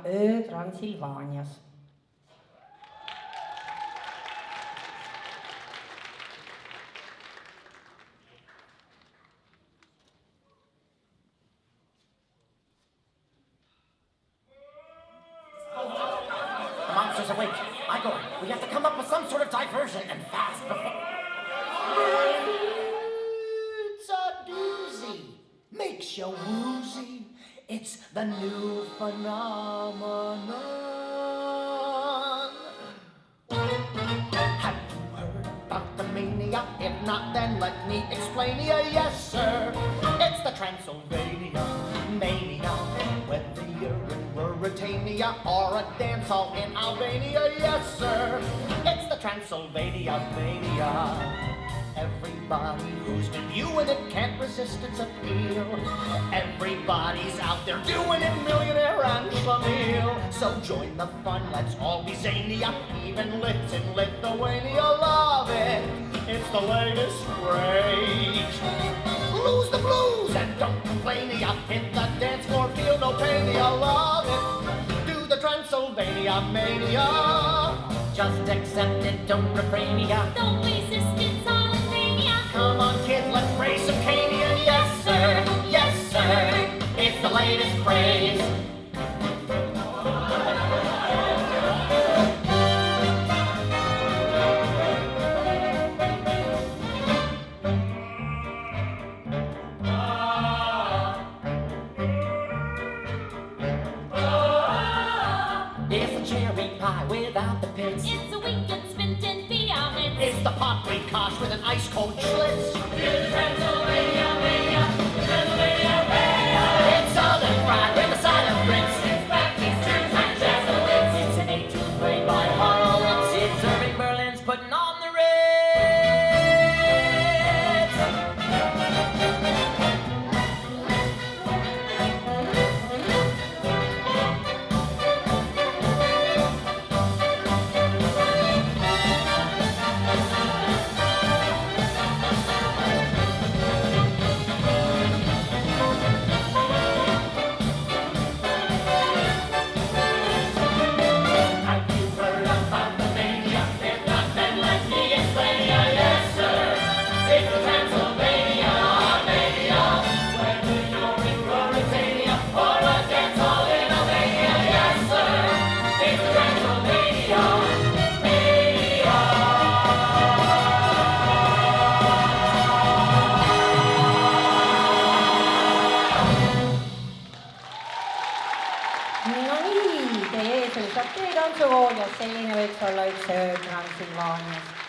Öö Transilvaanias. The monster's awake. Igor, we have to come up with some sort of diversion and fast before... It's a doozy. Makes you woozy. It's the new phenomenon. Have you heard about the mania? If not, then let me explain ya. Yes, sir. It's the Transylvania mania. Whether you're in Ruritania or a dance hall in Albania, yes, sir. It's the Transylvania mania. Everybody who's been viewing it can't resist its appeal. Everybody's out there doing it, millionaire and schlemiel. So join the fun, let's all be zania. Even Lits in Lithuania love it. It's the latest rage. Lose the blues and don't complain. Ya hit the dance floor, feel no pain. Ya love it. Do the Transylvania mania. Just accept it, don't refrain. Ya Don't resist, it's all in mania. come on, kids, let's raise some Canadian. Yes, sir. Yes, sir. It's the latest craze. It's a cherry pie without the pits. It's a weekend spent in vehemence. It's the paprikash with an ice cold schlitz. Transylvania mania, Transylvania mania. It's southern fried with a side of grits. It's Baptist church and Jesuits. It's an etude played by Horowitz. It's Irving Berlin's putting on the Ritz. Have you heard about the mania? If not, then let me explain ya. Yes, sir. It's the Transylvania mania. Whether you're in Ruritania or a dance hall in Albania, yes, sir. It's the Transylvania mania. No nii, teie ees oli Šokki tantsukool ja selline võiks olla üks öö Transilvaanias.